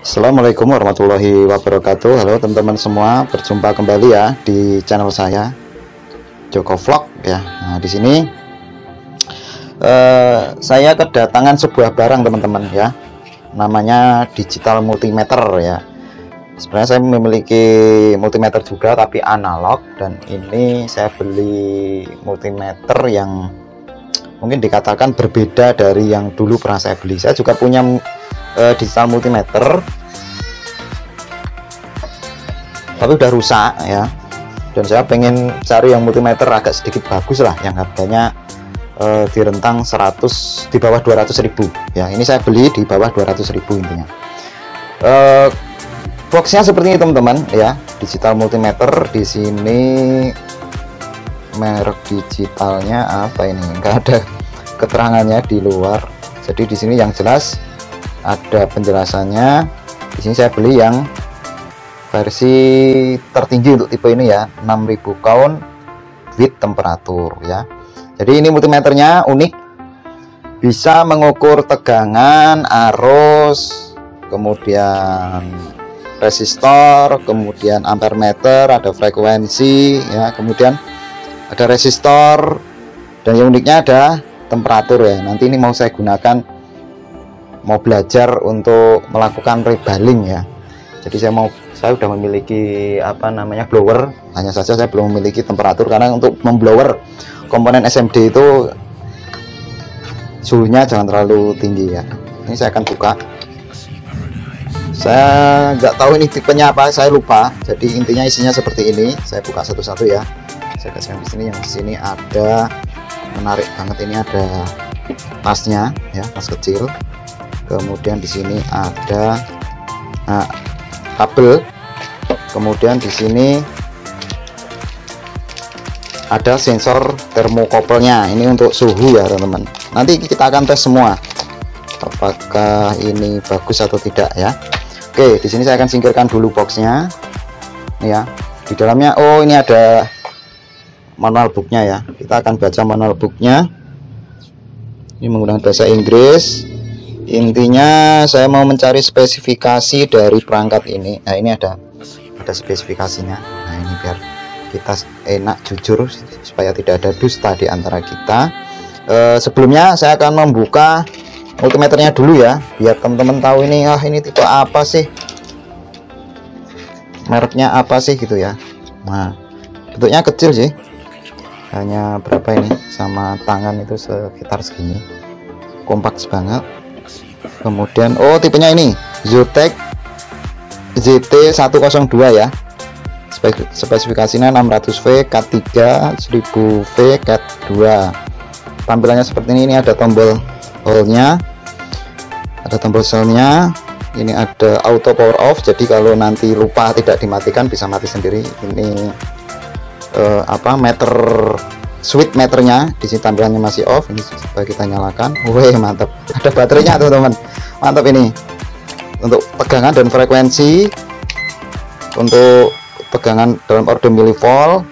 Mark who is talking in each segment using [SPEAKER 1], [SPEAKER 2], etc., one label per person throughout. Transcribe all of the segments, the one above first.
[SPEAKER 1] Assalamualaikum warahmatullahi wabarakatuh. Halo teman-teman semua, berjumpa kembali ya di channel saya Joko Vlog ya. Nah, di sini saya kedatangan sebuah barang teman-teman ya. Namanya digital multimeter ya. Sebenarnya saya memiliki multimeter juga tapi analog, dan ini saya beli multimeter yang mungkin dikatakan berbeda dari yang dulu pernah saya beli. Saya juga punya digital multimeter tapi udah rusak ya, dan saya pengen cari yang multimeter agak sedikit bagus lah, yang harganya di rentang 100, di bawah 200.000 ya. Ini saya beli di bawah 200.000 intinya. Boxnya seperti ini teman-teman ya, digital multimeter. Di sini merek digitalnya apa ini, enggak ada keterangannya di luar. Jadi di sini yang jelas ada penjelasannya. Di sini saya beli yang versi tertinggi untuk tipe ini ya, 6000 count with temperatur ya. Jadi ini multimeternya unik, bisa mengukur tegangan, arus, kemudian resistor, kemudian ampere meter, ada frekuensi ya, kemudian ada resistor, dan yang uniknya ada temperatur ya. Nanti ini mau saya gunakan, mau belajar untuk melakukan rebaling ya. Jadi saya udah memiliki apa namanya blower, hanya saja saya belum memiliki temperatur, karena untuk memblower komponen SMD itu suhunya jangan terlalu tinggi ya. Ini saya akan buka. Saya nggak tahu ini tipenya apa, saya lupa. Jadi intinya isinya seperti ini. Saya buka satu-satu ya. Saya kasihkan di sini. Yang di sini ada, menarik banget, ini ada tasnya ya, tas kecil. Kemudian di sini ada kabel. Kemudian di sini ada sensor termokouplenya. Ini untuk suhu ya teman-teman. Nanti kita akan tes semua apakah ini bagus atau tidak ya. Oke, di sini saya akan singkirkan dulu boxnya ya. Di dalamnya, oh ini ada manual booknya ya. Kita akan baca manual booknya. Ini menggunakan bahasa Inggris. Intinya saya mau mencari spesifikasi dari perangkat ini. Nah, ini ada spesifikasinya. Nah, ini biar kita enak jujur, supaya tidak ada dusta di antara kita. Sebelumnya saya akan membuka multimeternya dulu ya, biar teman-teman tahu ini, ini tipe apa sih, mereknya apa sih gitu ya. Nah, bentuknya kecil sih, hanya berapa ini, sama tangan itu sekitar segini, kompaks banget. Kemudian tipenya ini Zotac ZT102 ya. Spesifikasinya 600V Cat3, 1000V Cat2. Tampilannya seperti ini. Ini ada tombol hold-nya, ada tombol sel-nya. Ini ada auto power off, jadi kalau nanti lupa tidak dimatikan bisa mati sendiri. Ini meter, switch meternya di sini tampilannya masih off. Ini coba kita nyalakan. Wih, mantap, ada baterainya teman-teman, mantap. Ini untuk tegangan dan frekuensi, untuk tegangan dalam order milivolt.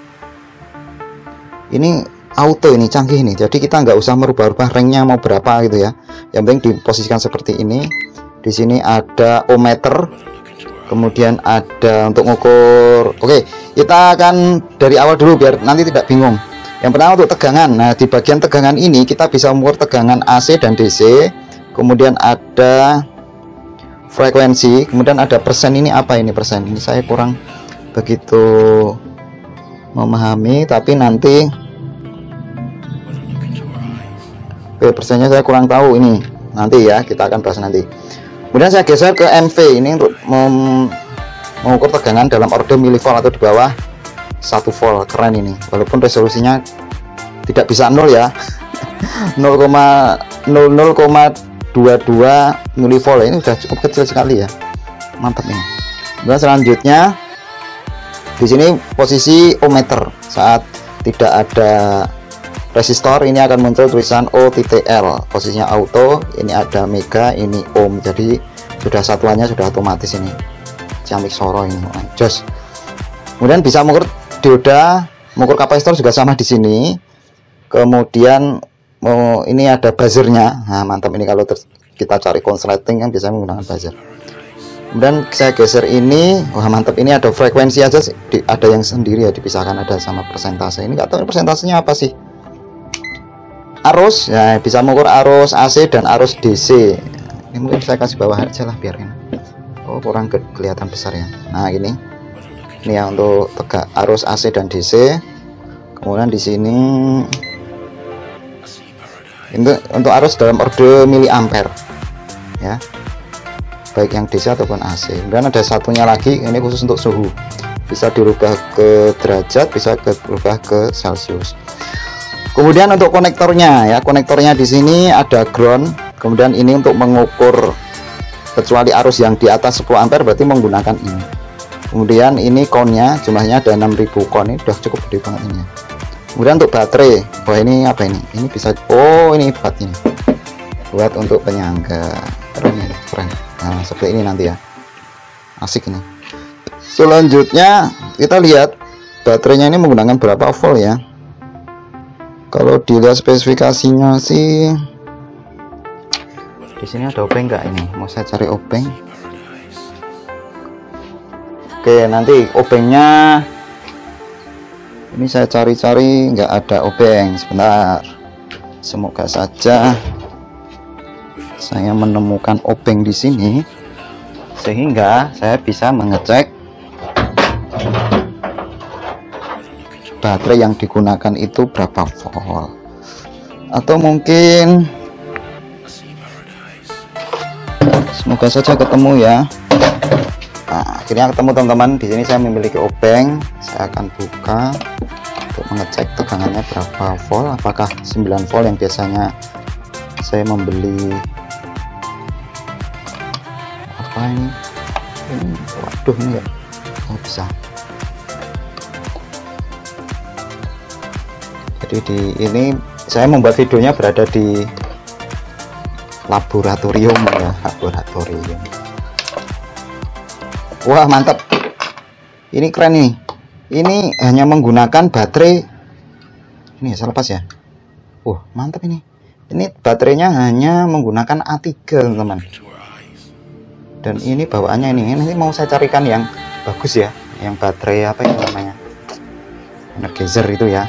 [SPEAKER 1] Ini auto, ini canggih nih, jadi kita nggak usah merubah-rubah ranknya mau berapa gitu ya. Yang penting diposisikan seperti ini. Di sini ada ohmmeter, kemudian ada untuk ngukur. Oke, kita akan dari awal dulu biar nanti tidak bingung. Yang pertama untuk tegangan. Nah, di bagian tegangan ini kita bisa mengukur tegangan AC dan DC. Kemudian ada frekuensi, kemudian ada persen. Ini apa ini persen? Ini saya kurang begitu memahami, tapi nanti persennya saya kurang tahu, ini nanti ya, kita akan bahas nanti. Kemudian saya geser ke MV, ini untuk mengukur tegangan dalam order milivolt atau di bawah 1 volt. Keren ini, walaupun resolusinya tidak bisa 0 ya. 0,22 milivolt, ini sudah cukup kecil sekali ya, mantap ini. Kemudian selanjutnya di sini posisi ohmmeter. Saat tidak ada resistor, ini akan muncul tulisan OTTL, posisinya auto. Ini ada mega, ini ohm, jadi sudah satuannya sudah otomatis. Ini ciamik soro ini, jos. Kemudian bisa mengukur dioda, mengukur kapasitor juga sama di sini. Kemudian ini ada buzzernya. Nah, mantap ini, kalau kita cari konsleting kan biasanya menggunakan buzzer. Kemudian saya geser ini. Wah mantap, ini ada frekuensi aja sih, ada yang sendiri ya, dipisahkan ada sama persentase. Ini nggak tahu persentasenya apa sih. Arus ya, bisa mengukur arus AC dan arus DC. Ini mungkin saya kasih bawah aja lah biar ini. Oh kurang kelihatan besar ya. Nah ini ya untuk tegak arus AC dan DC. Kemudian di sini untuk arus dalam orde miliampere ya, baik yang DC ataupun AC. Kemudian ada satunya lagi, ini khusus untuk suhu, bisa dirubah ke derajat, bisa dirubah ke Celcius. Kemudian untuk konektornya ya, konektornya di sini ada ground. Kemudian ini untuk mengukur kecuali arus yang di atas 10 ampere berarti menggunakan ini. Kemudian ini konnya, jumlahnya ada 6000 kon, ini udah cukup gede banget ini. Kemudian untuk baterai, wah ini apa ini? Ini bisa, oh ini buat ini, buat untuk penyangga. Keren ya, keren. Nah seperti ini nanti ya, asik ini. Selanjutnya kita lihat baterainya ini menggunakan berapa volt ya. Kalau dilihat spesifikasinya sih, di sini ada obeng nggak ini? Mau saya cari obeng. Oke, nanti obengnya ini saya cari-cari, nggak ada obeng. Sebentar, semoga saja saya menemukan obeng di sini sehingga saya bisa mengecek baterai yang digunakan itu berapa volt, atau mungkin semoga saja ketemu ya. Nah, akhirnya ketemu teman-teman. Di sini saya memiliki obeng, saya akan buka untuk mengecek tegangannya berapa volt, apakah 9 volt yang biasanya saya membeli. Apa ini? Waduh ini ya, oh bisa. Jadi di ini saya membuat videonya berada di laboratorium ya, laboratorium. Wah mantap, ini keren nih. Ini hanya menggunakan baterai ini ya, saya lepas ya. Mantap ini baterainya hanya menggunakan A3 teman-teman. Dan ini bawaannya ini nanti mau saya carikan yang bagus ya, yang baterai apa itu namanya, Energizer itu ya,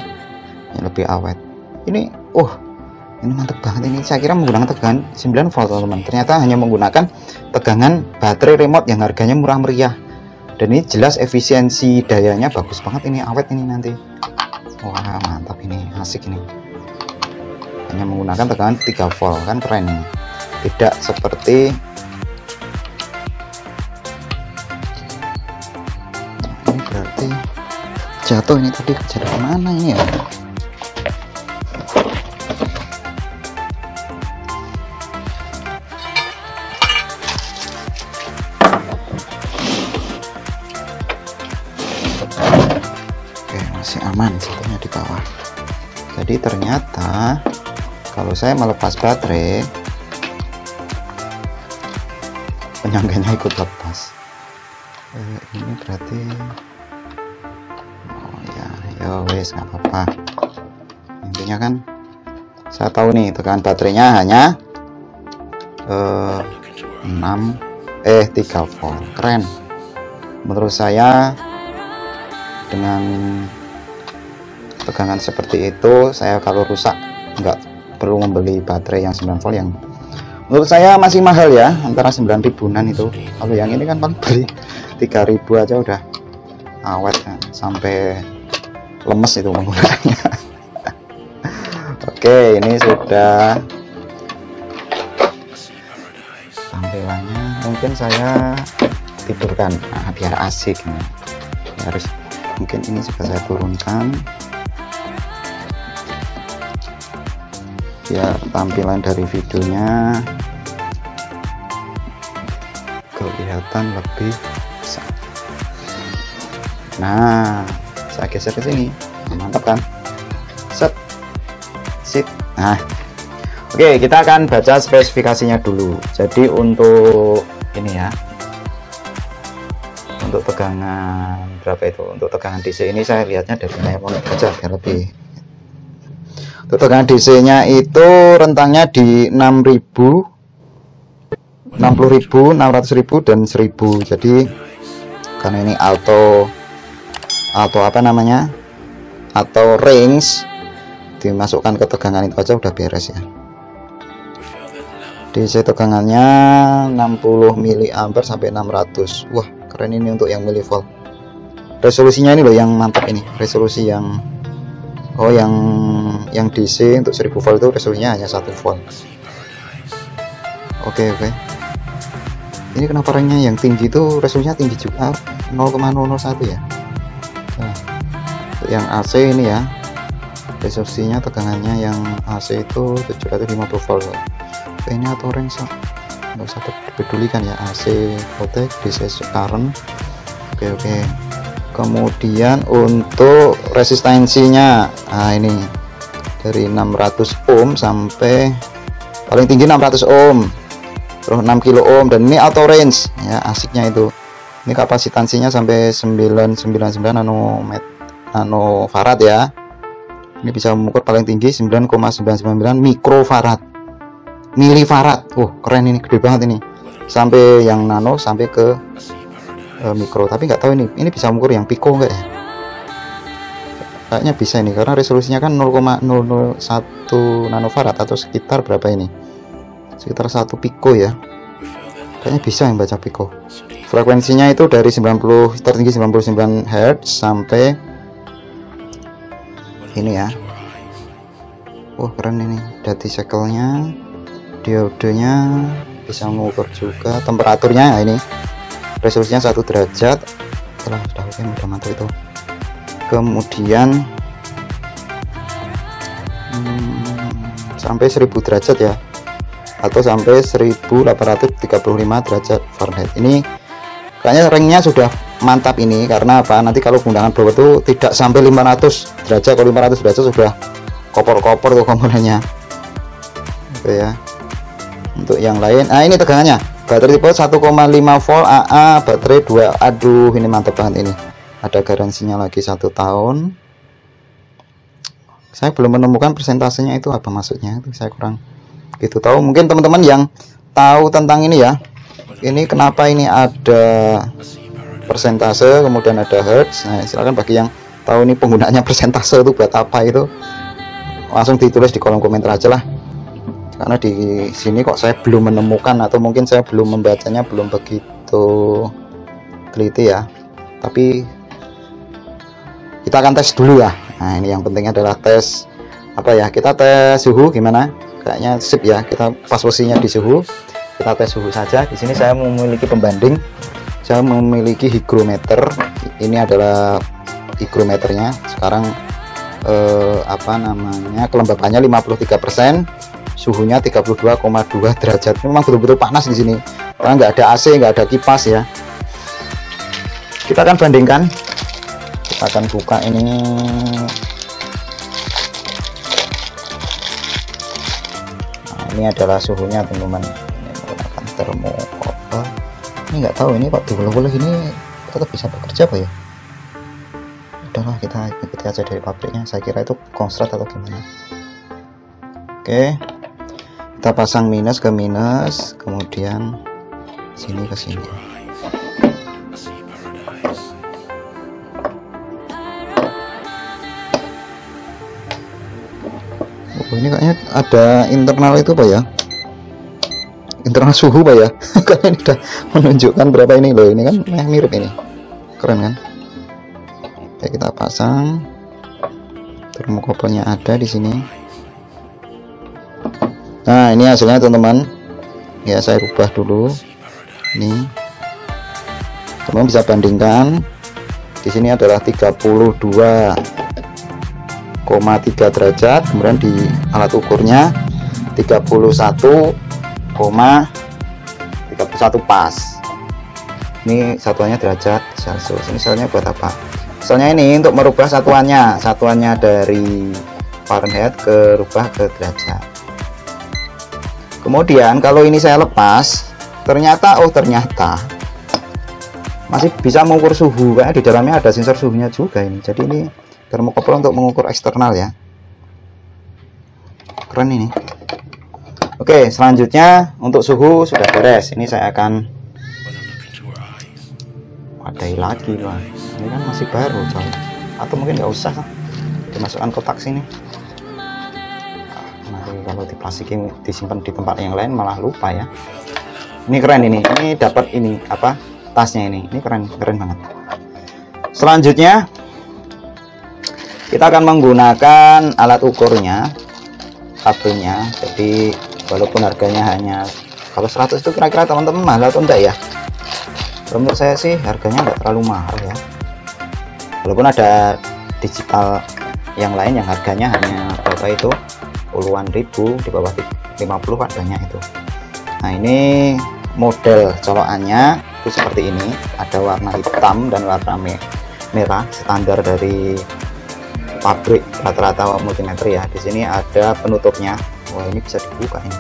[SPEAKER 1] yang lebih awet. Ini ini mantap banget ini. Saya kira menggunakan tegangan 9 volt teman-teman, ternyata hanya menggunakan tegangan baterai remote yang harganya murah meriah. Dan ini jelas efisiensi dayanya bagus banget, ini awet ini nanti. Wah mantap ini, asik ini. Hanya menggunakan tegangan 3 volt, kan keren ini. Tidak seperti ini, berarti jatuh ini tadi, jatuh kemana ini ya. Masih aman, satunya di bawah. Jadi ternyata kalau saya melepas baterai, penyangganya ikut lepas. Ini berarti ya wes nggak apa-apa. Intinya kan saya tahu nih tegangan baterainya hanya 3 volt. Keren menurut saya. Dengan tegangan seperti itu, saya kalau rusak nggak perlu membeli baterai yang 9 volt yang menurut saya masih mahal ya, antara 9 ribuan itu. Kalau yang ini kan paling beli 3.000 aja udah awet ya, sampai lemes itu menggunakannya. Oke, ini sudah tampilannya. Mungkin saya tidurkan biar asik nih. Harus mungkin ini juga saya turunkan biar tampilan dari videonya kelihatan lebih besar. Nah, saya geser ke sini. Mantap kan? Set. Sip. Nah, oke, kita akan baca spesifikasinya dulu. Jadi untuk ini ya, untuk tegangan berapa itu, untuk tegangan DC ini saya lihatnya dari monitor aja biar lebih. Untuk tegangan DC nya itu rentangnya di 6000 60.000, 600.000 dan 1000. Jadi karena ini auto apa namanya, atau range, dimasukkan ke tegangan itu aja udah beres ya. DC tegangannya 60 mA sampai 600. Wah keren ini untuk yang milivolt. Resolusinya ini loh yang mantap ini, resolusi yang yang DC untuk 1000 volt itu resolusinya hanya 1 volt. Oke. Ini kenapa ranknya yang tinggi itu resolusinya tinggi juga, 0,001 ya. Nah, untuk yang AC ini ya, resolusinya tegangannya yang AC itu 750 volt. Ini atau range nggak usah dipedulikan ya, AC voltage, DC current. Oke. Kemudian untuk resistensinya, nah ini dari 600 ohm sampai paling tinggi 600 ohm, terus 6 kilo ohm, dan ini auto range ya, asiknya itu. Ini kapasitansinya sampai 999 nanofarad ya. Ini bisa mengukur paling tinggi 9,999 milifarad. Keren ini, gede banget ini. Sampai yang nano sampai ke mikro, tapi nggak tahu ini bisa mengukur yang pico enggak ya. Kayaknya bisa ini karena resolusinya kan 0,001 nanofarad atau sekitar berapa ini, sekitar 1 pico ya. Kayaknya bisa yang baca pico. Frekuensinya itu dari 90 tertinggi 99 Hz sampai ini ya. Keren ini. Dati cycle-nya, diodenya bisa mengukur juga, temperaturnya ini. Resolusinya 1 derajat. Sudah oke, udah mantap itu. Kemudian sampai 1000 derajat ya, atau sampai 1835 derajat Fahrenheit. Ini kayaknya ranknya sudah mantap ini, karena apa, nanti kalau menggunakan blower itu tidak sampai 500 derajat. Kalau 500 derajat sudah kopor-kopor tuh komponennya. Oke ya. Untuk yang lain, ini tegangannya, baterai tipe 1,5 volt AA, baterai 2. Aduh ini mantap banget ini, ada garansinya lagi 1 tahun. Saya belum menemukan persentasenya itu apa maksudnya, itu saya kurang gitu tahu. Mungkin teman-teman yang tahu tentang ini ya, ini kenapa ini ada persentase kemudian ada hertz. Nah silakan bagi yang tahu ini penggunaannya persentase itu buat apa, itu langsung ditulis di kolom komentar aja lah, karena di sini kok saya belum menemukan, atau mungkin saya belum membacanya belum begitu teliti ya. Tapi kita akan tes dulu ya. Nah ini yang penting adalah tes apa ya, kita tes suhu gimana, kayaknya sip ya. Kita pas posisinya di suhu, kita tes suhu saja. Di sini saya memiliki pembanding, saya memiliki hygrometer. Ini adalah hygrometernya sekarang, apa namanya, kelembabannya 53%, suhunya 32,2 derajat. Memang betul-betul panas di sini karena nggak ada AC, nggak ada kipas ya. Kita akan bandingkan, kita akan buka ini. Nah, ini adalah suhunya teman-teman. Ini menggunakan thermocouple. Ini nggak tahu ini kok dibelah-belah ini tetap bisa bekerja apa ya. Udahlah kita ikuti aja dari pabriknya. Saya kira itu konslet atau gimana. Oke, kita pasang minus ke minus, kemudian sini ke sini. Ini kayaknya ada internal itu Pak ya, internal suhu Pak ya. Karena ini udah menunjukkan berapa ini loh. Ini kan mirip ini, keren kan. Oke, kita pasang, termokopelnya ada di sini. Nah ini hasilnya teman-teman ya, saya rubah dulu ini, teman bisa bandingkan. Di sini adalah 32,3 derajat, kemudian di alat ukurnya 31,31 pas. Ini satuannya derajat Celcius. Ini misalnya buat apa? Misalnya ini untuk merubah satuannya dari Fahrenheit ke rubah ke derajat. Kemudian kalau ini saya lepas, ternyata masih bisa mengukur suhu, kayak di dalamnya ada sensor suhunya juga ini. Jadi ini termokopel untuk mengukur eksternal ya. Keren ini. Oke, selanjutnya untuk suhu sudah beres. Ini saya akan wadai lagi lah. Ini kan masih baru coy. Atau mungkin nggak usah dimasukkan kotak sini. Nanti kalau diplastikin disimpan di tempat yang lain malah lupa ya. Ini keren ini. Ini dapat ini apa? Tasnya ini. Ini keren banget. Selanjutnya kita akan menggunakan alat ukurnya, kabelnya. Jadi walaupun harganya hanya kalau 100 itu kira-kira teman-teman mahal atau enggak ya? Menurut saya sih harganya enggak terlalu mahal ya. Walaupun ada digital yang lain yang harganya hanya berapa itu puluhan ribu, di bawah 50 harganya itu. Nah ini model colokannya itu seperti ini, ada warna hitam dan warna merah standar dari pabrik rata-rata multimeter ya. Di sini ada penutupnya. Wah ini bisa dibuka ini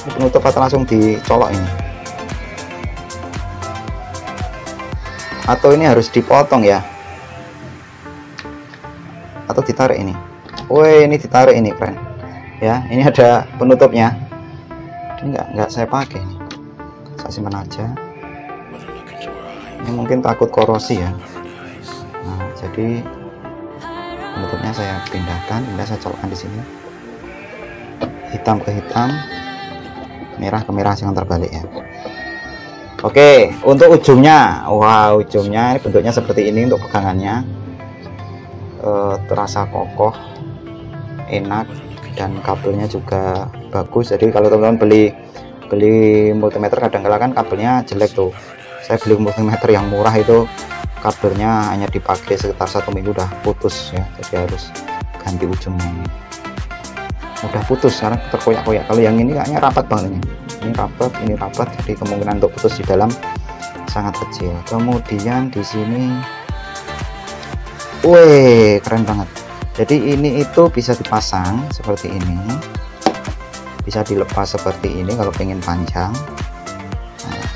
[SPEAKER 1] penutup atau langsung dicolok ini, atau ini harus dipotong ya, atau ditarik ini. Woi ini ditarik ini, keren ya. Ini ada penutupnya. Ini enggak saya pakai ini, saya simpan aja. Ini mungkin takut korosi ya. Nah jadi penutupnya saya pindahkan, saya colokkan di sini, hitam ke hitam, merah ke merah, jangan terbalik ya. Oke, untuk ujungnya, wow ujungnya ini bentuknya seperti ini untuk pegangannya, terasa kokoh, enak, dan kabelnya juga bagus. Jadi kalau teman-teman beli multimeter kadang-kala kan kabelnya jelek tuh. Saya beli multimeter yang murah itu kabelnya hanya dipakai sekitar 1 minggu udah putus ya, jadi harus ganti ujungnya ini. Udah putus karena terkoyak-koyak. Kalau yang ini kayaknya rapat banget ini rapat, ini rapat, jadi kemungkinan untuk putus di dalam sangat kecil. Kemudian di sini, wih keren banget. Jadi ini itu bisa dipasang seperti ini, bisa dilepas seperti ini kalau pengen panjang. Nah,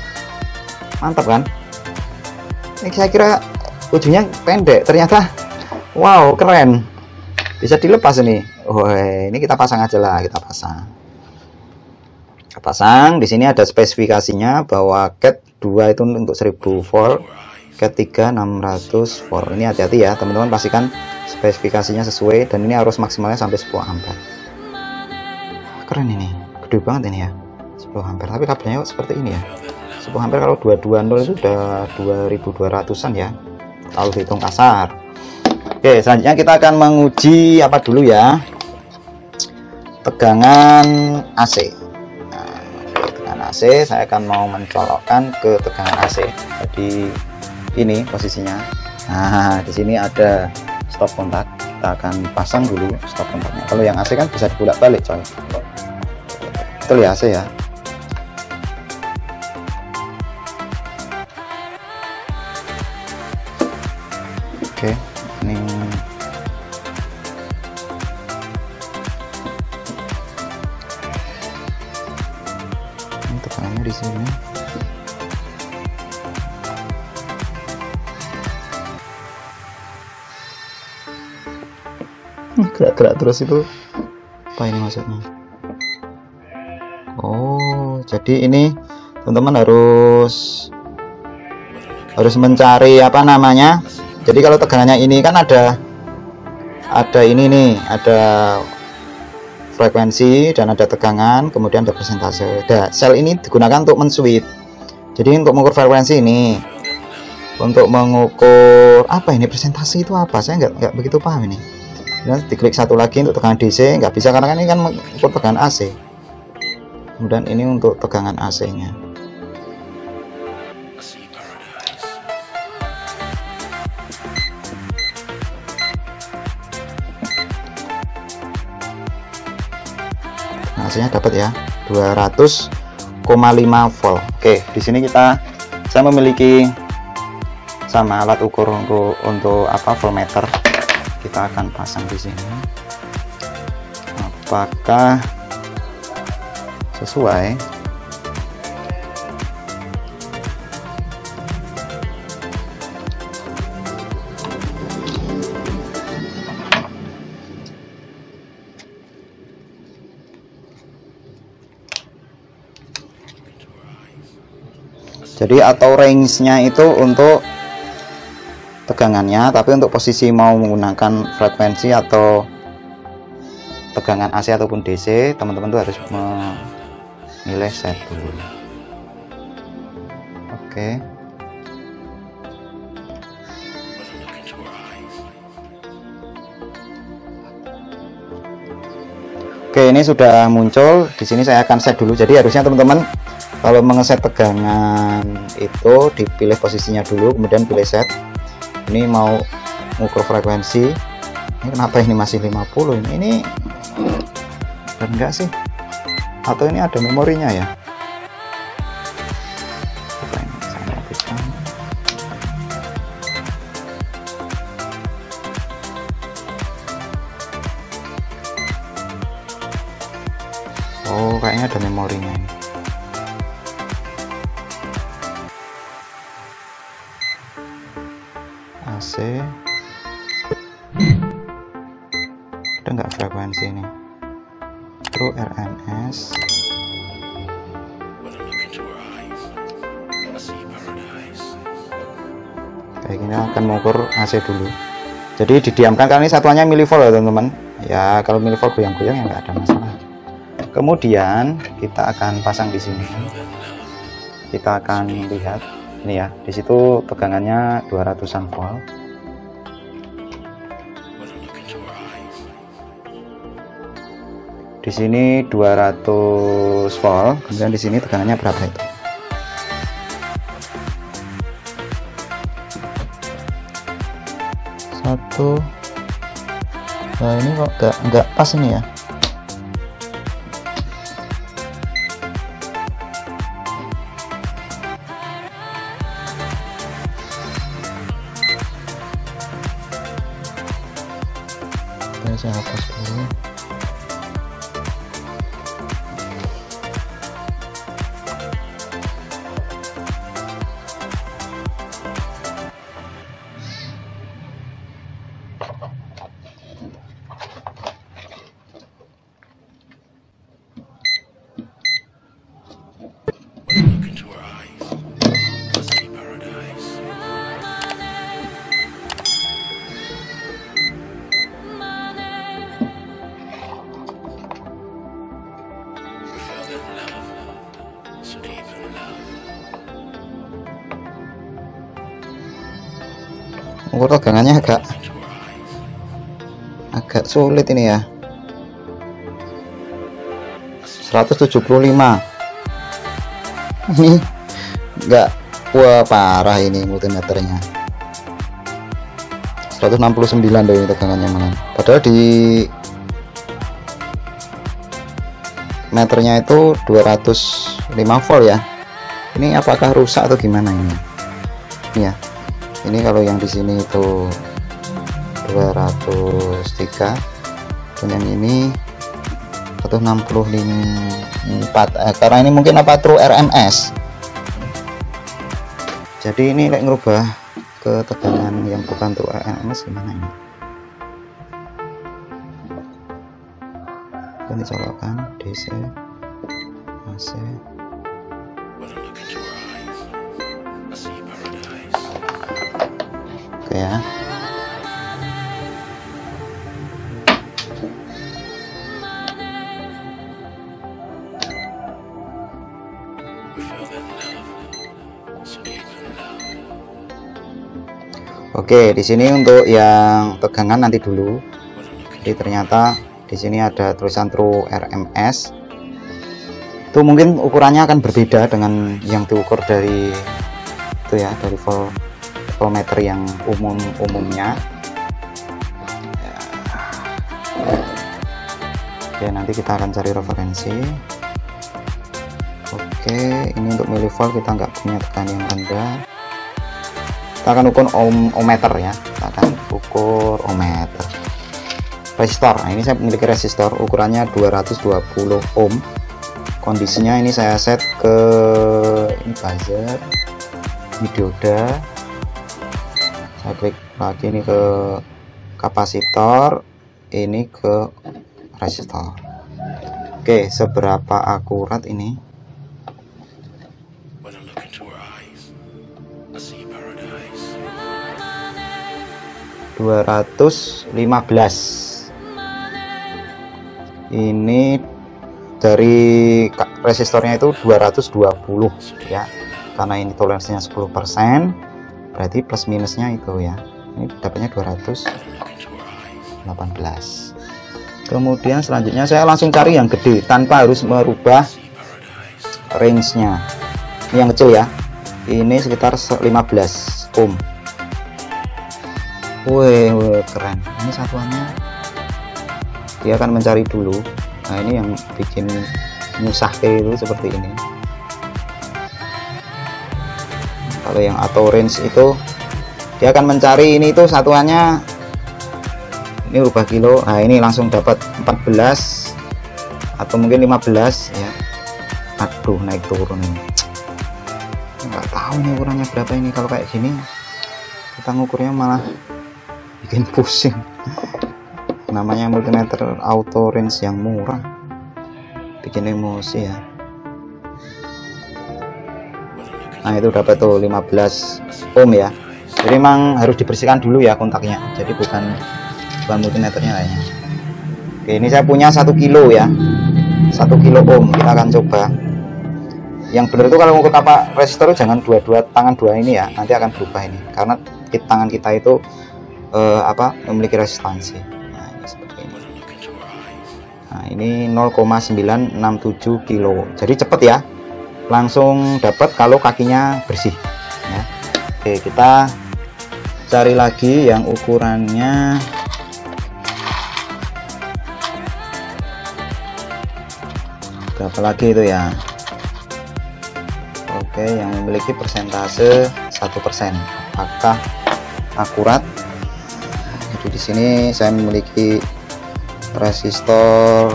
[SPEAKER 1] mantap kan? Ini saya kira ujungnya pendek, ternyata wow keren, bisa dilepas ini. Oh ini kita pasang aja lah, kita pasang di sini. Ada spesifikasinya bahwa cat 2 itu untuk 1000 volt, cat 3 600 volt. Ini hati-hati ya teman-teman, pastikan spesifikasinya sesuai, dan ini harus maksimalnya sampai 10 ampere. Keren ini, gede banget ini ya, 10 ampere. Tapi kabelnya seperti ini ya, 10 ampere kalau 220 itu udah 2200-an ya, kalau dihitung kasar. Oke, selanjutnya kita akan menguji apa dulu ya, tegangan AC. Nah, tegangan AC saya akan mau mencolokkan ke tegangan AC. Jadi ini posisinya. Nah di sini ada stop kontak, kita akan pasang dulu stop kontaknya. Kalau yang AC kan bisa dibolak-balik coy, betul ya AC ya. Oke ini tekanannya di sini. Gerak-gerak terus itu apa ini maksudnya? Oh jadi ini teman-teman harus mencari apa namanya. Jadi kalau tegangannya ini kan ada ini nih, ada frekuensi dan ada tegangan, kemudian ada persentase. Sel ini digunakan untuk men-switch. Jadi untuk mengukur frekuensi ini, untuk mengukur apa ini persentase itu apa? Saya nggak begitu paham ini. Dan diklik satu lagi untuk tegangan DC nggak bisa karena kan ini kan mengukur tegangan AC. Kemudian ini untuk tegangan AC-nya. Hasilnya dapat ya 200,5 volt. Oke, di sini saya memiliki sama alat ukur untuk apa voltmeter. Kita akan pasang di sini. Apakah sesuai? Jadi atau range-nya itu untuk tegangannya, tapi untuk posisi mau menggunakan frekuensi atau tegangan AC ataupun DC, teman-teman tuh harus memilih set dulu. Oke. Oke, ini sudah muncul. Di sini saya akan set dulu. Jadi harusnya teman-teman kalau mengeset tegangan itu dipilih posisinya dulu, kemudian pilih set. Ini mau mengukur frekuensi. Ini kenapa ini masih 50? Ini dan enggak sih? Atau ini ada memorinya ya? Coba ini saya matikan. Oh, kayaknya ada memorinya ini. AC. Ada nggak frekuensi ini? True RMS. Kayak gini akan mengukur AC dulu. Jadi didiamkan, karena ini satuannya milivolt ya teman-teman. Ya kalau milivolt goyang-goyang ya nggak ada masalah. Kemudian kita akan pasang di sini. Kita akan lihat ini ya, di situ tegangannya 200-an volt. Di sini 200 volt, kemudian di sini tegangannya berapa itu? Satu. Nah ini kok nggak pas ini ya? Saya hapus dulu. Ukur tegangannya agak sulit ini ya. 175 ini enggak, wah parah ini multimeternya. 169 deh ini tegangannya malah. Padahal di meternya itu 205 volt ya. Ini apakah rusak atau gimana ini? Ini ya. Ini kalau yang di sini itu 203, dan yang ini 164. Karena ini mungkin apa true RMS. Jadi ini ngerubah ke tegangan yang bukan true RMS gimana ini? Ini colokan DC, AC. Oke ya. Oke, di sini untuk yang tegangan nanti dulu. Jadi ternyata di sini ada tulisan true RMS. Itu mungkin ukurannya akan berbeda dengan yang diukur dari itu ya, dari voltmeter yang umumnya. Oke, nanti kita akan cari referensi. Oke, ini untuk milivolt kita nggak punya tekanan yang rendah. Kita akan ukur ohmmeter ya, kita akan ukur ohmmeter. Resistor, nah ini saya memiliki resistor ukurannya 220 ohm. Kondisinya ini saya set ke ini buzzer, ini dioda. Saya klik lagi ini ke kapasitor, ini ke resistor. Oke, seberapa akurat ini? Ini dari resistornya itu 220 ya, karena ini toleransinya 10%, berarti plus minusnya itu ya, ini dapatnya 218. Kemudian selanjutnya saya langsung cari yang gede tanpa harus merubah range nya. Ini yang kecil ya, ini sekitar 15 ohm. Wih, keren. Ini satuannya dia akan mencari dulu. Nah, ini yang bikin nyusah itu seperti ini. Kalau yang auto range itu dia akan mencari ini itu satuannya, ini rubah kilo. Nah, ini langsung dapat 14 atau mungkin 15 ya. Aduh, naik turun ini. Nggak tahu ini ukurannya berapa ini. Kalau kayak gini kita ngukurnya malah bikin pusing. Namanya multimeter auto range yang murah, bikin emosi ya. Nah, itu dapat tuh 15 ohm ya. Jadi memang harus dibersihkan dulu ya kontaknya, jadi bukan multimeternya kayaknya. Oke, ini saya punya 1 kilo ya, 1 kilo ohm. Kita akan coba. Yang benar itu kalau mengukur apa resistor jangan dua tangan dua ini ya, nanti akan berubah ini, karena tangan kita itu memiliki resistansi. Nah, ini seperti ini. Nah, ini 0,967 kilo. Jadi cepet ya, langsung dapat kalau kakinya bersih ya. Oke, kita cari lagi yang ukurannya berapa lagi itu ya. Oke, yang memiliki persentase 1%, apakah akurat? Jadi di sini saya memiliki resistor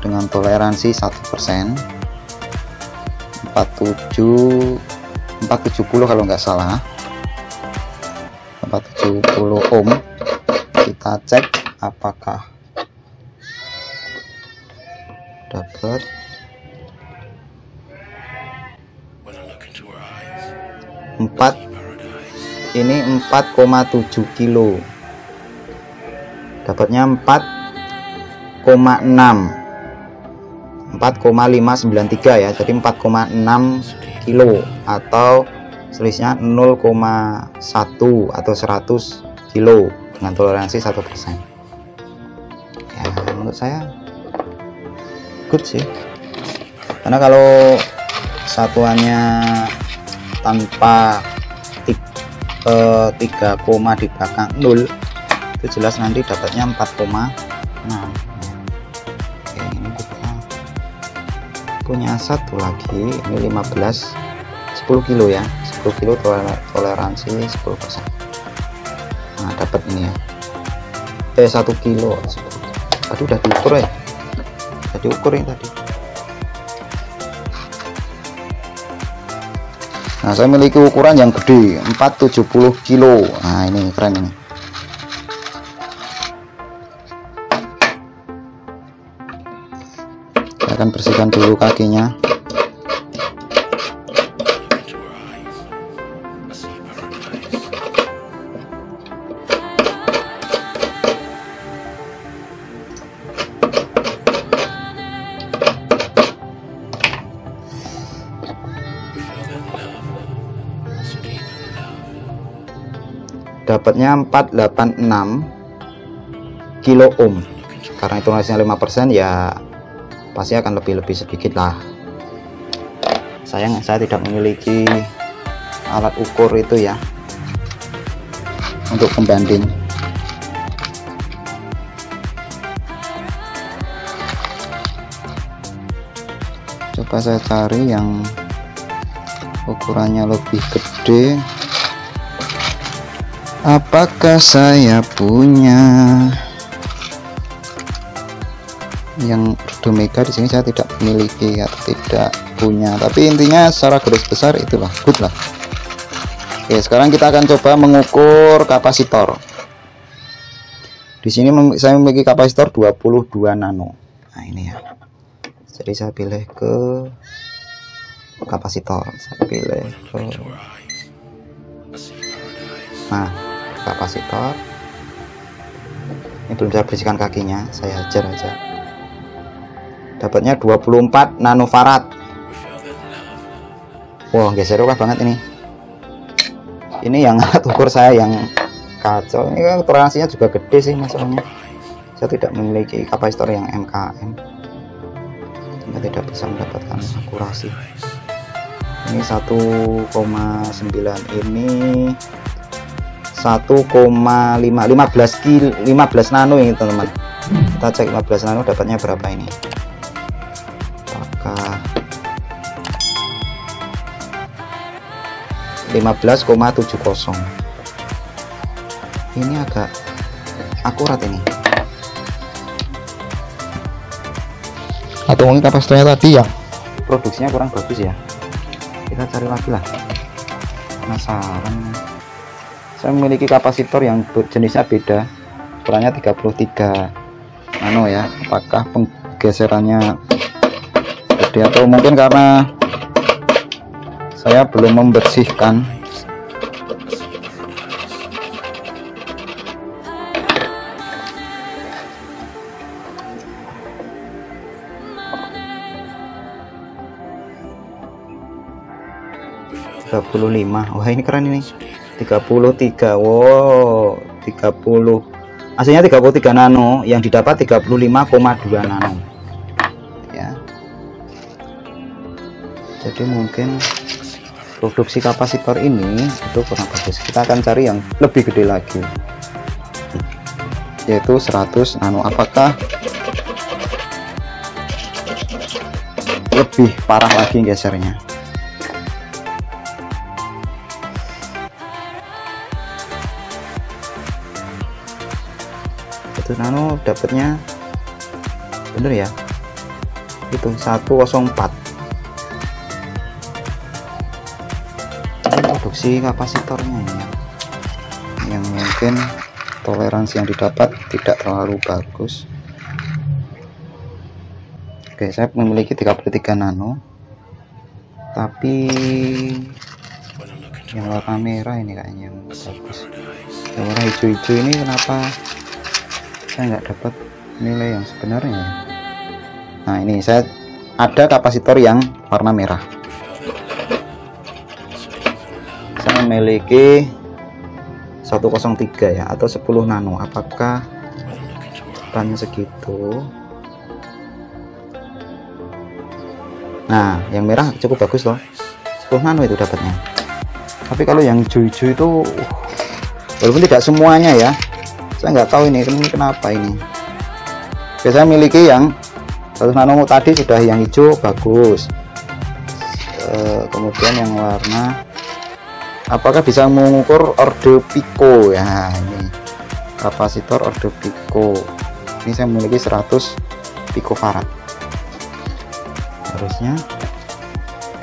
[SPEAKER 1] dengan toleransi 1%, 470 kalau nggak salah, 470 ohm. Kita cek apakah dapat. Ini 4,7 kilo, dapatnya 4,593 ya, jadi 4,6 kilo atau selisihnya 0,1 atau 100 kilo dengan toleransi 1%. Ya, menurut saya good sih, karena kalau satuannya tanpa 3 koma di belakang 0 itu jelas nanti dapatnya 4,6. Oke, ini kita punya satu lagi, ini 10 kilo ya, 10 kilo toleransi 10%. Nah, dapat ini ya, 1 kilo. Tadi udah diukur ya, tadi ukur ini tadi. Nah, saya memiliki ukuran yang gede, 470 kilo. Nah, ini keren ini. Saya akan bersihkan dulu kakinya. Dapatnya 486 kilo ohm, karena itu toleransinya 5% ya pasti akan lebih sedikit lah. Sayang saya tidak memiliki alat ukur itu ya untuk pembanding. Coba saya cari yang ukurannya lebih gede. Apakah saya punya yang Domega? Di sini saya tidak memiliki atau tidak punya, tapi intinya secara garis besar itulah good lah. Oke, sekarang kita akan coba mengukur kapasitor. Di sini saya memiliki kapasitor 22 nano. Nah, ini ya. Jadi saya pilih ke kapasitor. Saya pilih ke, nah, kapasitor. Ini belum saya bersihkan kakinya, saya hajar aja. Dapatnya 24 nanofarad. Wah, geser banget ini. Ini yang alat ukur saya yang kacau. Ini kan toleransinya juga gede sih masalahnya. Saya tidak memiliki kapasitor yang MKM, sehingga tidak bisa mendapatkan akurasi. Ini 1,9, ini 15 nano ini teman-teman. Kita cek 15 nano dapatnya berapa ini. Apakah 15,70. Ini agak akurat ini. Atau mungkin kapasitornya tadi yang produksinya kurang bagus ya. Kita cari lagi lah. Penasaran. Saya memiliki kapasitor yang jenisnya beda, ukurannya 33 nano ya. Apakah penggeserannya gede atau mungkin karena saya belum membersihkan. Wah, ini keren ini. 33. Wow, 30. Aslinya 33 nano, yang didapat 35,2 nano. Ya. Jadi mungkin produksi kapasitor ini itu kurang bagus. Kita akan cari yang lebih gede lagi, yaitu 100 nano. Apakah lebih parah lagi gesernya? Nano dapatnya bener ya, itu 104. Produksi kapasitornya ini yang mungkin toleransi yang didapat tidak terlalu bagus. Oke, saya memiliki 33 nano, tapi yang warna merah ini kayaknya yang bagus. Yang warna hijau-hijau ini kenapa saya nggak dapat nilai yang sebenarnya? Nah, ini saya ada kapasitor yang warna merah. Saya memiliki 103 ya, atau 10 nano. Apakah ukurannya segitu? Nah, yang merah cukup bagus loh, 10 nano itu dapatnya. Tapi kalau yang hijau-hijau itu walaupun tidak semuanya ya, saya nggak tahu ini kenapa ini. Oke, saya miliki yang 100 nano tadi sudah, yang hijau bagus. Kemudian yang warna, apakah bisa mengukur orde pico ya? Ini kapasitor orde pico. Ini saya memiliki 100 picofarad. Harusnya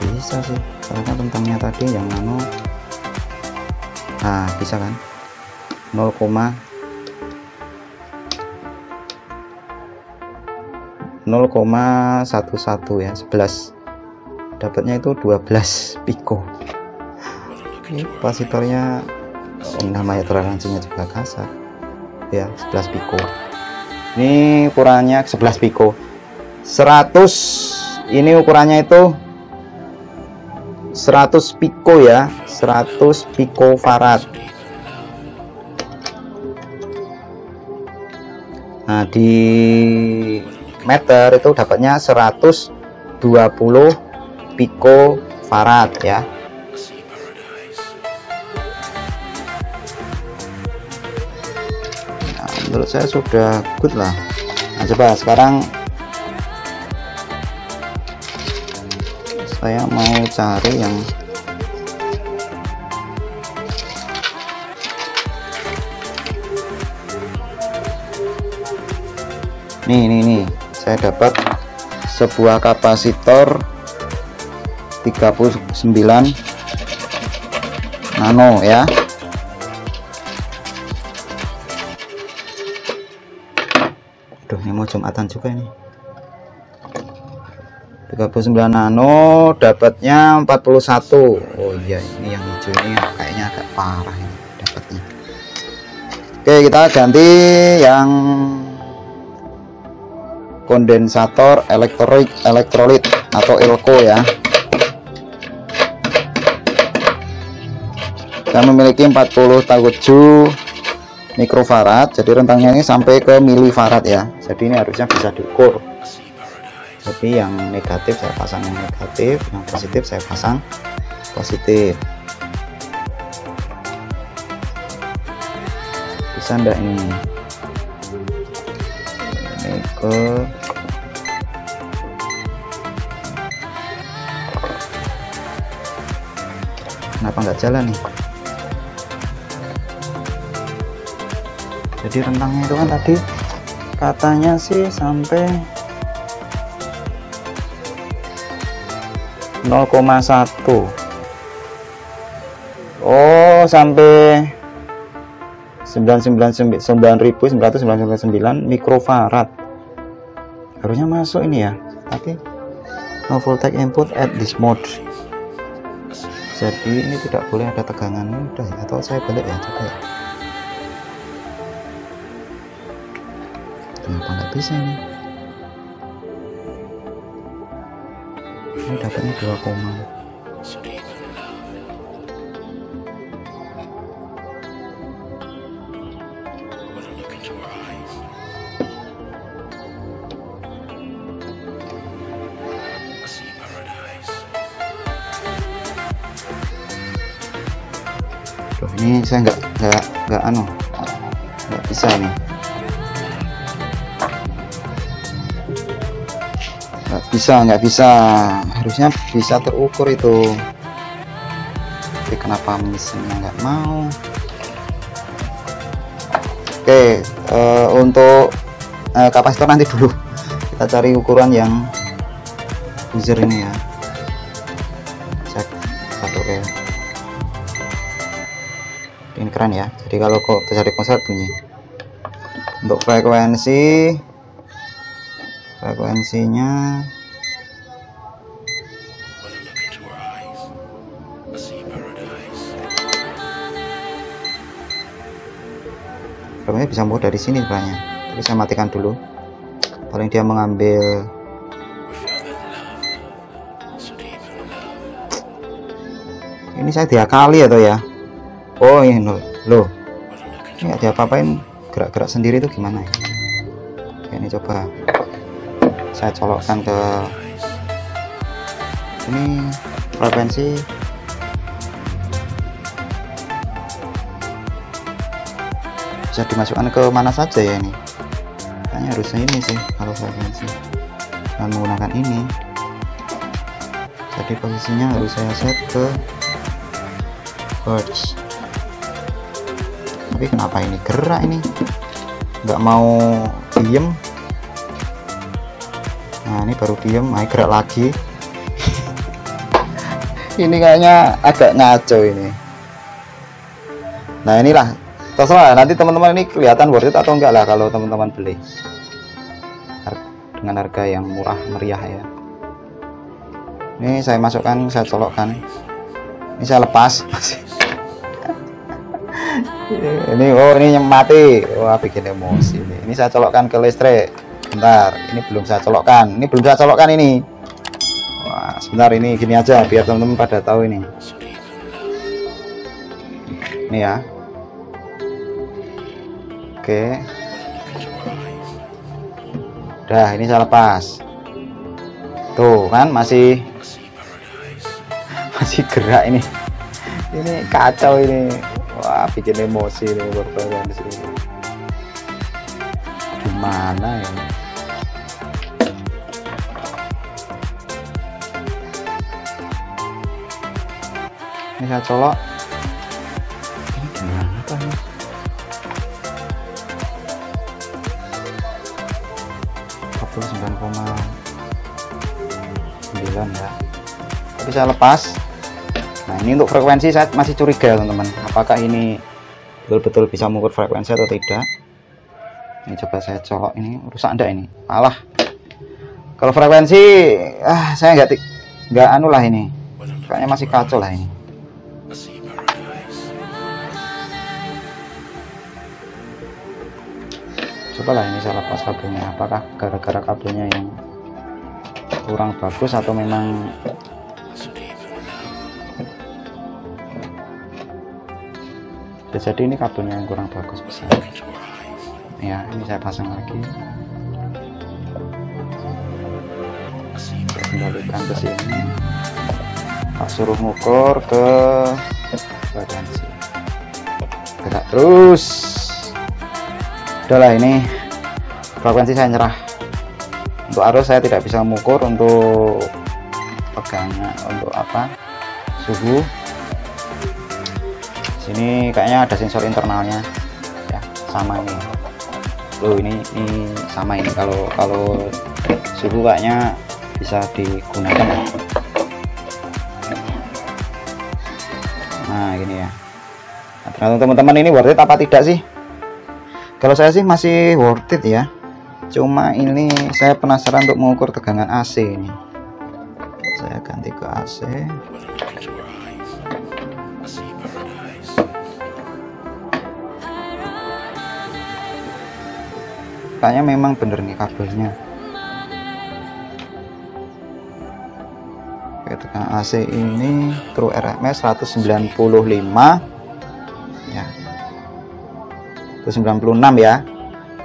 [SPEAKER 1] bisa sih, karena tentangnya tadi yang nano. Nah, bisa kan? 0,11 ya, 11. Dapatnya itu 12 pico. Ini kapasitornya namanya toleransinya juga kasar ya, 11 pico. Ini ukurannya 11 pico. 100 ini ukurannya itu 100 pico ya, 100 picofarad. Nah, di meter itu dapatnya 120 picofarad ya. Nah, menurut saya sudah good lah. Nah, coba sekarang saya mau cari yang nih, saya dapat sebuah kapasitor 39 nano ya. Aduh, ini mau Jumatan juga ini. 39 nano, dapatnya 41. Oh iya, ini yang hijau ini kayaknya agak parah ini dapatnya. Oke, kita ganti yang kondensator elektrolit atau elko ya. Saya memiliki 47 mikrofarad, jadi rentangnya ini sampai ke milifarad ya. Jadi ini harusnya bisa diukur. Jadi yang negatif saya pasang yang negatif, yang positif saya pasang positif. Bisa enggak ini? Ini ke kenapa nggak jalan nih? Jadi rentangnya itu kan tadi katanya sih sampai 0,1. Oh, sampai 999 mikrofarad. Harusnya masuk ini ya. Tapi no voltage input at this mode. Jadi ini tidak boleh ada tegangan. Udah ya, atau saya balik ya, coba ya. Kenapa nggak bisa ini? Ini dapatnya 2, ini saya nggak bisa ini, nggak bisa, harusnya bisa terukur itu, tapi kenapa mesinnya nggak mau? Oke, untuk kapasitor nanti dulu kita cari ukuran yang buzzer ini ya. Cek 1E. Ini keren ya, jadi kalau kok terjadi konser bunyi. Untuk frekuensinya bisa mau dari sini sebenarnya, tapi saya matikan dulu, paling dia mengambil. Ini saya diakali atau ya? Oh ini loh, ini nggak diapa-apain, gerak-gerak sendiri itu gimana ya? Ini coba saya colokkan ke ini frekuensi. Bisa dimasukkan ke mana saja ya ini? Kayaknya harusnya ini sih kalau frekuensi, dan menggunakan ini. Jadi posisinya harus saya set ke hertz. Tapi kenapa ini gerak ini? Nggak mau diem. Nah ini baru diem, nah gerak lagi. Ini kayaknya agak ngaco ini. Nah inilah, terserah nanti teman-teman, ini kelihatan worth it atau enggak lah kalau teman-teman beli dengan harga yang murah meriah ya. Ini saya masukkan, saya colokkan, ini saya lepas. Ini oh ini yang mati, wah bikin emosi ini saya colokkan ke listrik. Bentar, ini belum saya colokkan, ini. Wah sebentar, ini gini aja biar teman-teman pada tahu ini ya. Oke, udah ini saya lepas tuh kan, masih gerak ini kacau ini. Wah bikin emosi ini berfrekuensi ini. Gimana ya? Ini saya colok. Ini gimana kan? -9,9 ya. Tapi saya lepas. Nah ini untuk frekuensi saya masih curiga teman-teman, apakah ini betul-betul bisa mengukur frekuensi atau tidak. Ini coba saya colok, ini rusak enggak ini? Alah, Kalau frekuensi saya nggak anu lah, ini kayaknya masih kacau lah ini. Cobalah ini saya lepas kabelnya, apakah gara-gara kabelnya yang kurang bagus atau memang jadi ini kabelnya yang kurang bagus besar ya. Ini saya pasang lagi, saya kembalikan ke sini, tak suruh ngukur ke frekuensi, gerak terus. Udahlah, ini frekuensi saya nyerah. Untuk arus saya tidak bisa mengukur, untuk pegangan, untuk suhu. Sini kayaknya ada sensor internalnya ya, sama ini. Ini sama ini. Kalau suhu kayaknya bisa digunakan. Nah gini ya. Nah, teman-teman, ini worth it apa tidak sih? Kalau saya sih masih worth it ya. Cuma ini saya penasaran untuk mengukur tegangan AC ini. Saya ganti ke AC. Kayaknya memang bener nih kabelnya. Oke, tegangan AC ini true RMS 195 ya. 96 ya.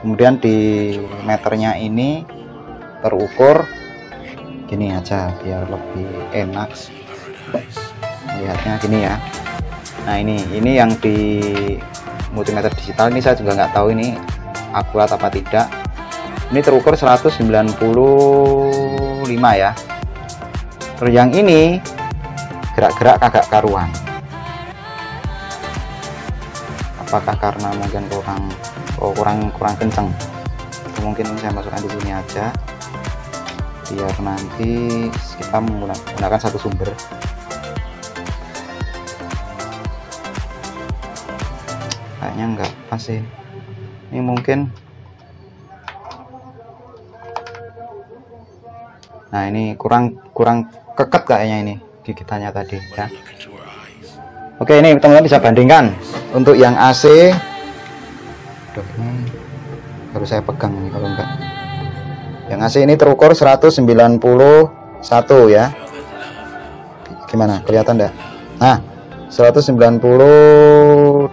[SPEAKER 1] Kemudian di meternya ini terukur gini aja biar lebih enak lihatnya, gini ya. Nah ini yang di multimeter digital ini saya juga nggak tahu ini akurat apa tidak. Ini terukur 195 ya. Terus yang ini gerak-gerak kagak karuan. Apakah karena mungkin kurang kenceng? Mungkin ini saya masukkan di sini aja biar nanti kita menggunakan satu sumber. Kayaknya enggak pas sih. Ini mungkin. Nah ini kurang keket kayaknya ini gigitannya tadi ya. Oke, ini teman-teman bisa bandingkan untuk yang AC. Aduh, ini harus saya pegang ini kalau enggak. Yang AC ini terukur 191 ya. Gimana? Kelihatan enggak? Nah, 192.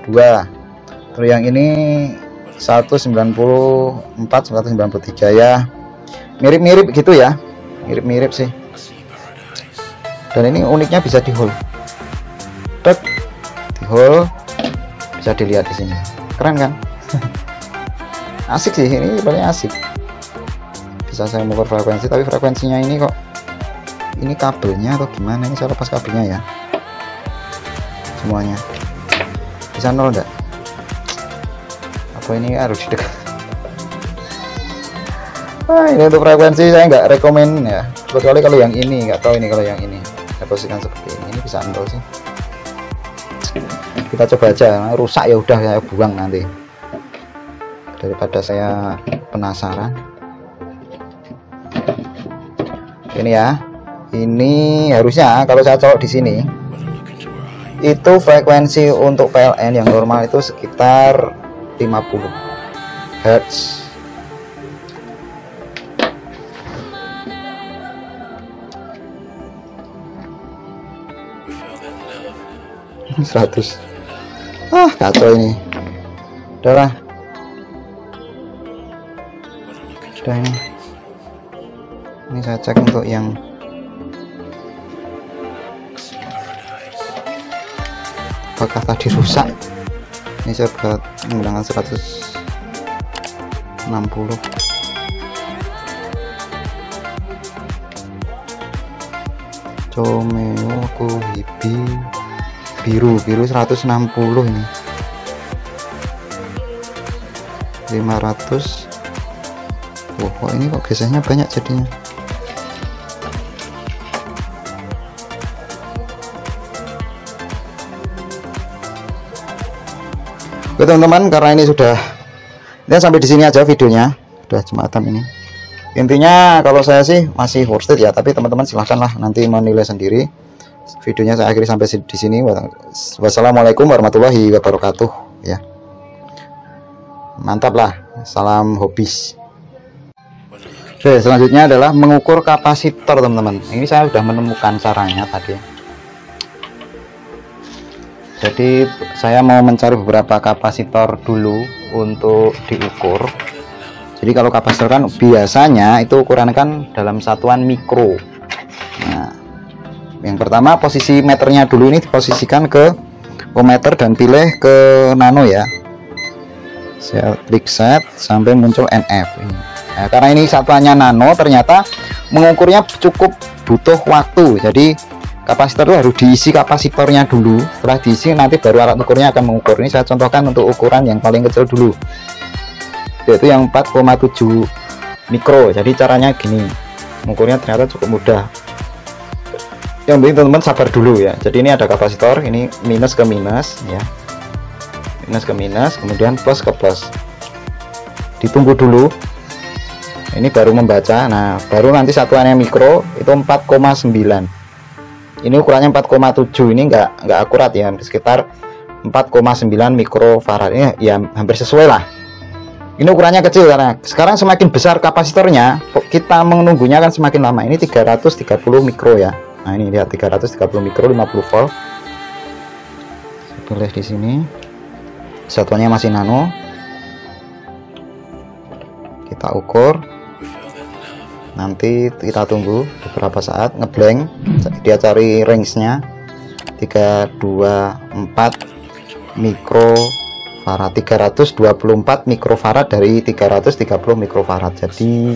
[SPEAKER 1] Terus yang ini 194, 193 ya. Mirip-mirip gitu ya. Mirip-mirip sih. Dan ini uniknya bisa di hold. Di hold bisa dilihat di sini. Keren kan? Asik sih, ini paling asik. Bisa saya mengukur frekuensi, tapi frekuensinya ini kok ini kabelnya atau gimana? Ini saya lepas kabelnya ya. Semuanya bisa nol enggak? Apa ini harus dekat? Ini untuk frekuensi saya nggak rekomen ya, kecuali kalau yang ini. Nggak tahu ini kalau yang ini saya posisikan seperti ini bisa nol sih. Kita coba aja, rusak ya udah saya buang nanti daripada saya penasaran. Ini ya, ini harusnya kalau saya colok di sini itu frekuensi untuk PLN yang normal itu sekitar 50 Hz. 100. Kacau ini. Udah ini. Ini saya cek untuk yang apakah tadi rusak. Ini saya buat menggunakan 160. Comeo Kuhibi biru 160 ini 500. Kok ini kok gesernya banyak jadinya. Oke teman-teman, karena ini sudah sampai di sini aja videonya, sudah jumatan ini. Intinya kalau saya sih masih worth it ya, tapi teman-teman silahkan lah nanti menilai sendiri. Videonya saya akhiri sampai di sini. Wassalamualaikum warahmatullahi wabarakatuh ya. Mantap lah, salam hobis. Oke, selanjutnya adalah mengukur kapasitor teman-teman. Ini saya sudah menemukan caranya tadi. Jadi saya mau mencari beberapa kapasitor dulu untuk diukur. Jadi kalau kapasitor kan biasanya itu ukuran kan dalam satuan mikro. Nah, yang pertama posisi meternya dulu ini diposisikan ke ohmmeter dan pilih ke nano ya. Saya klik set sampai muncul NF ini. Nah, karena ini satuannya nano, ternyata mengukurnya cukup butuh waktu. Jadi kapasitor itu harus diisi kapasitornya dulu. Setelah diisi nanti baru alat ukurnya akan mengukur. Ini saya contohkan untuk ukuran yang paling kecil dulu, yaitu yang 4,7 mikro. Jadi caranya gini, mengukurnya ternyata cukup mudah. Yang penting teman-teman sabar dulu ya. Jadi ini ada kapasitor, ini minus ke minus ya, minus ke minus, kemudian plus ke plus. Ditunggu dulu, ini baru membaca. Nah baru nanti satuannya mikro itu 4,9. Ini ukurannya 4,7. Ini enggak akurat ya, sekitar 4,9 mikrofarad. Ini ya hampir sesuai lah. Ini ukurannya kecil karena sekarang semakin besar kapasitornya kita menunggunya kan semakin lama. Ini 330 mikro ya. Nah ini lihat 330 mikro 50 volt. Saya pilih di sini. Satuannya masih nano. Kita ukur. Nanti kita tunggu beberapa saat, ngeblank, dia cari range-nya 324 mikrofarad, 324 mikrofarad dari 330 mikrofarad. Jadi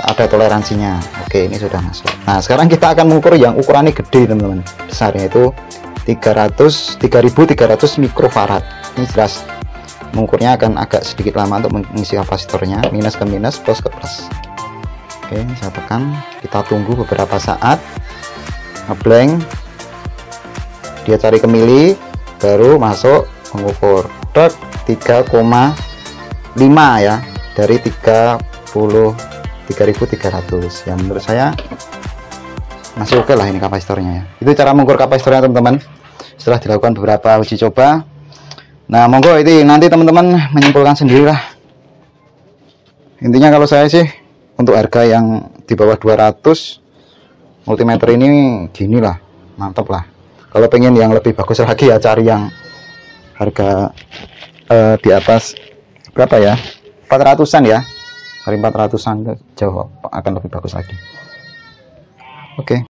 [SPEAKER 1] ada toleransinya. Oke, ini sudah masuk. Nah sekarang kita akan mengukur yang ukurannya gede teman-teman, besarnya itu 3300 mikrofarad. Ini jelas mengukurnya akan agak sedikit lama untuk mengisi kapasitornya, minus ke minus, plus ke plus. Oke, saya tekan, kita tunggu beberapa saat, ngeblank, dia cari ke mili, baru masuk mengukur. 3,5 ya dari 33.300 ya. Menurut saya masih oke lah ini kapasitornya ya. Itu cara mengukur kapasitornya teman-teman setelah dilakukan beberapa uji coba. Nah monggo itu nanti teman-teman menyimpulkan sendiri lah. Intinya kalau saya sih untuk harga yang di bawah 200 multimeter ini gini lah, mantap lah. Kalau pengen yang lebih bagus lagi ya cari yang harga di atas berapa ya, 400-an ya, cari 400-an jauh akan lebih bagus lagi. Oke.